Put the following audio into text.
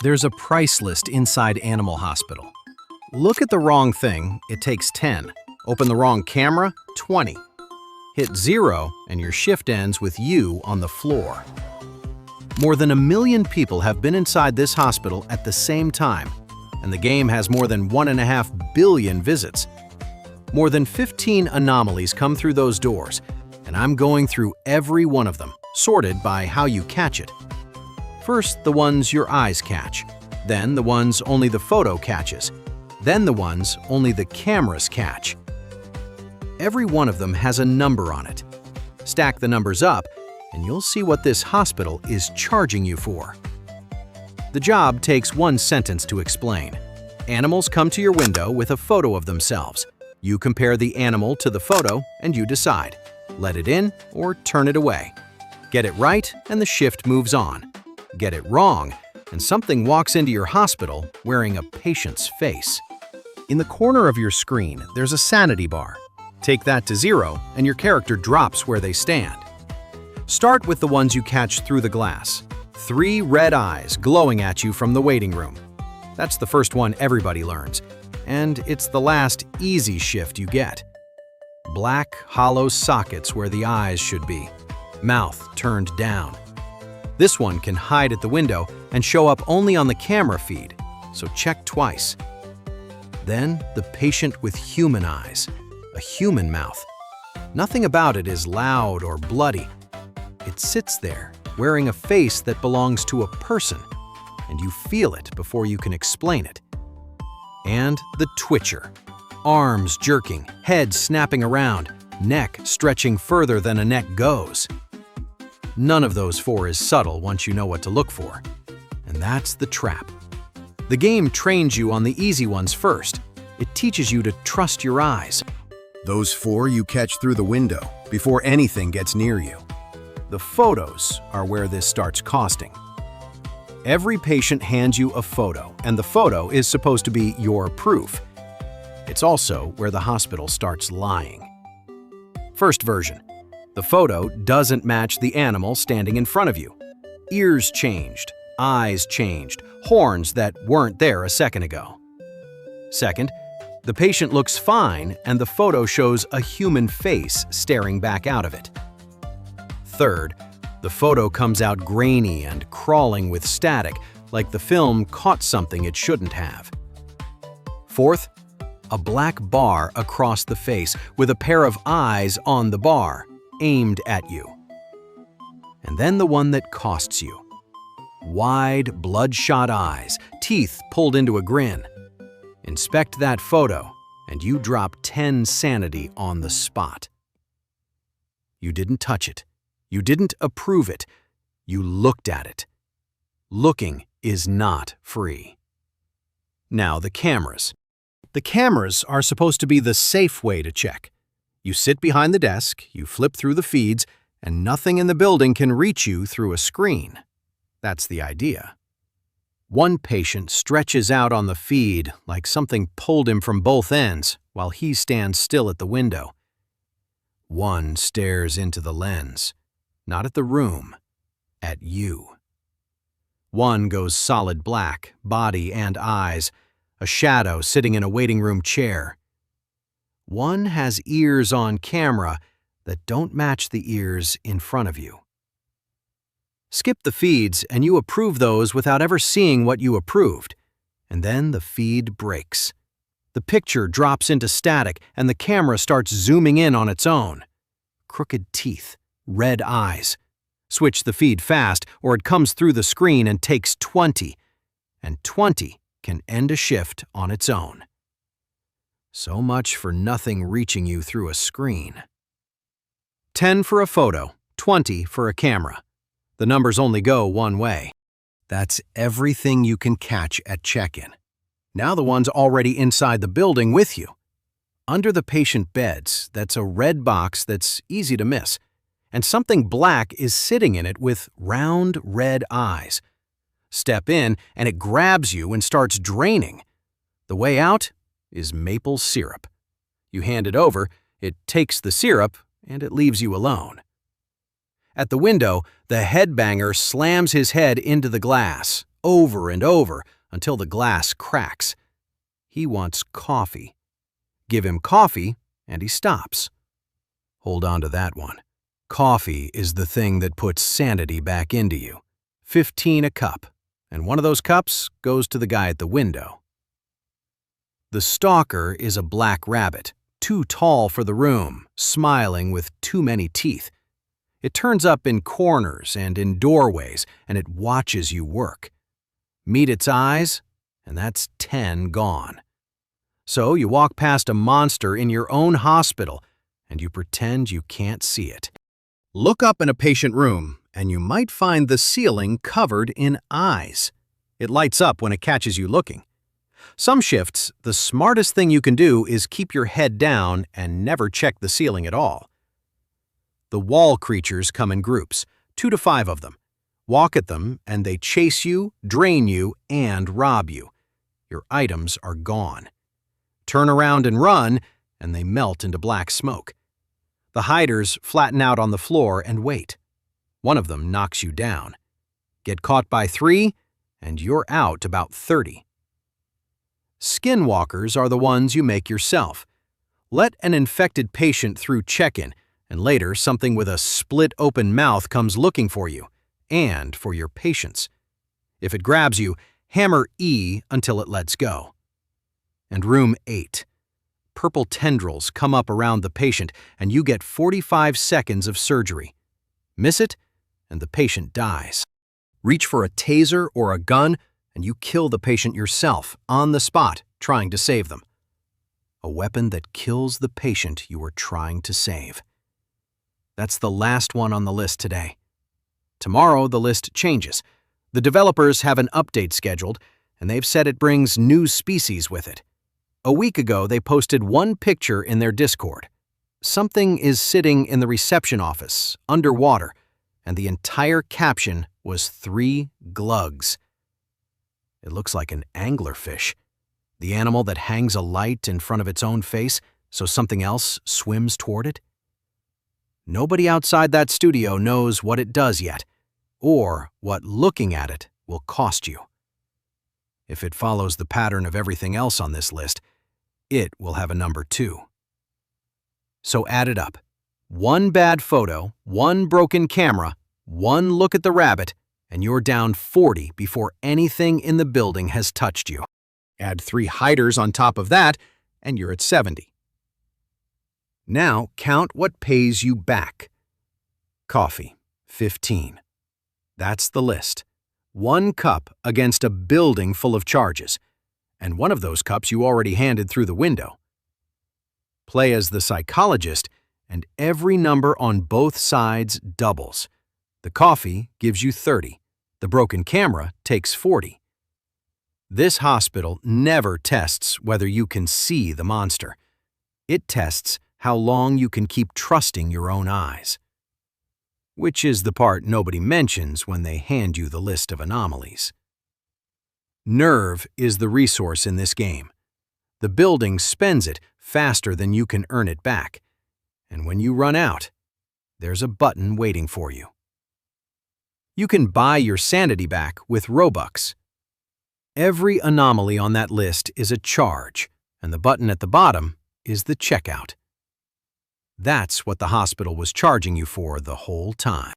There's a price list inside Animal Hospital. Look at the wrong thing, it takes 10. Open the wrong camera, 20. Hit 0 and your shift ends with you on the floor. More than 1 million people have been inside this hospital at the same time, and the game has more than 1.5 billion visits. More than 15 anomalies come through those doors, and I'm going through every one of them, sorted by how you catch it. First, the ones your eyes catch, then the ones only the photo catches, then the ones only the cameras catch. Every one of them has a number on it. Stack the numbers up, and you'll see what this hospital is charging you for. The job takes one sentence to explain. Animals come to your window with a photo of themselves. You compare the animal to the photo, and you decide. Let it in or turn it away. Get it right, and the shift moves on. Get it wrong, and something walks into your hospital wearing a patient's face. In the corner of your screen, there's a sanity bar. Take that to 0, and your character drops where they stand. Start with the ones you catch through the glass. 3 red eyes glowing at you from the waiting room. That's the first one everybody learns, and it's the last easy shift you get. Black, hollow sockets where the eyes should be. Mouth turned down. This one can hide at the window and show up only on the camera feed, so check twice. Then the patient with human eyes, a human mouth. Nothing about it is loud or bloody. It sits there, wearing a face that belongs to a person, and you feel it before you can explain it. And the twitcher. Arms jerking, head snapping around, neck stretching further than a neck goes. None of those 4 is subtle once you know what to look for. And that's the trap. The game trains you on the easy ones first. It teaches you to trust your eyes. Those 4 you catch through the window before anything gets near you. The photos are where this starts costing. Every patient hands you a photo, and the photo is supposed to be your proof. It's also where the hospital starts lying. First version. The photo doesn't match the animal standing in front of you. Ears changed, eyes changed, horns that weren't there a second ago. Second, the patient looks fine and the photo shows a human face staring back out of it. Third, the photo comes out grainy and crawling with static, like the film caught something it shouldn't have. Fourth, a black bar across the face with a pair of eyes on the bar, aimed at you. And then the one that costs you. Wide, bloodshot eyes, teeth pulled into a grin. Inspect that photo, and you drop 10 sanity on the spot. You didn't touch it. You didn't approve it. You looked at it. Looking is not free. Now the cameras. The cameras are supposed to be the safe way to check. You sit behind the desk, you flip through the feeds, and nothing in the building can reach you through a screen. That's the idea. One patient stretches out on the feed like something pulled him from both ends while he stands still at the window. One stares into the lens, not at the room, at you. One goes solid black, body and eyes, a shadow sitting in a waiting room chair. One has ears on camera that don't match the ears in front of you. Skip the feeds and you approve those without ever seeing what you approved. And then the feed breaks. The picture drops into static and the camera starts zooming in on its own. Crooked teeth, red eyes. Switch the feed fast or it comes through the screen and takes 20. And 20 can end a shift on its own. So much for nothing reaching you through a screen. 10 for a photo, 20 for a camera. The numbers only go one way. That's everything you can catch at check-in. Now the one's already inside the building with you. Under the patient beds, that's a red box that's easy to miss, and something black is sitting in it with round red eyes. Step in and it grabs you and starts draining. The way out is maple syrup. You hand it over, it takes the syrup, and it leaves you alone. At the window, the headbanger slams his head into the glass, over and over until the glass cracks. He wants coffee. Give him coffee, and he stops. Hold on to that one. Coffee is the thing that puts sanity back into you. 15 a cup, and one of those cups goes to the guy at the window. The Stalker is a black rabbit, too tall for the room, smiling with too many teeth. It turns up in corners and in doorways, and it watches you work. Meet its eyes, and that's 10 gone. So you walk past a monster in your own hospital, and you pretend you can't see it. Look up in a patient room, and you might find the ceiling covered in eyes. It lights up when it catches you looking. Some shifts, the smartest thing you can do is keep your head down and never check the ceiling at all. The wall creatures come in groups, 2 to 5 of them. Walk at them, and they chase you, drain you, and rob you. Your items are gone. Turn around and run, and they melt into black smoke. The hiders flatten out on the floor and wait. One of them knocks you down. Get caught by 3, and you're out about 30. Skinwalkers are the ones you make yourself. Let an infected patient through check-in, and later something with a split-open mouth comes looking for you, and for your patients. If it grabs you, hammer E until it lets go. And room 8. Purple tendrils come up around the patient, and you get 45 seconds of surgery. Miss it, and the patient dies. Reach for a taser or a gun, and you kill the patient yourself, on the spot, trying to save them. A weapon that kills the patient you were trying to save. That's the last one on the list today. Tomorrow the list changes. The developers have an update scheduled, and they've said it brings new species with it. A week ago they posted one picture in their Discord. Something is sitting in the reception office, underwater, and the entire caption was 3 glugs. It looks like an anglerfish, the animal that hangs a light in front of its own face so something else swims toward it. Nobody outside that studio knows what it does yet, or what looking at it will cost you. If it follows the pattern of everything else on this list, it will have a number 2. So add it up. 1 bad photo, 1 broken camera, 1 look at the rabbit, and you're down 40 before anything in the building has touched you. Add 3 hiders on top of that, and you're at 70. Now count what pays you back. Coffee, 15. That's the list. 1 cup against a building full of charges, and one of those cups you already handed through the window. Play as the psychologist, and every number on both sides doubles. The coffee gives you 30. The broken camera takes 40. This hospital never tests whether you can see the monster. It tests how long you can keep trusting your own eyes. Which is the part nobody mentions when they hand you the list of anomalies. Nerve is the resource in this game. The building spends it faster than you can earn it back. And when you run out, there's a button waiting for you. You can buy your sanity back with Robux. Every anomaly on that list is a charge, and the button at the bottom is the checkout. That's what the hospital was charging you for the whole time.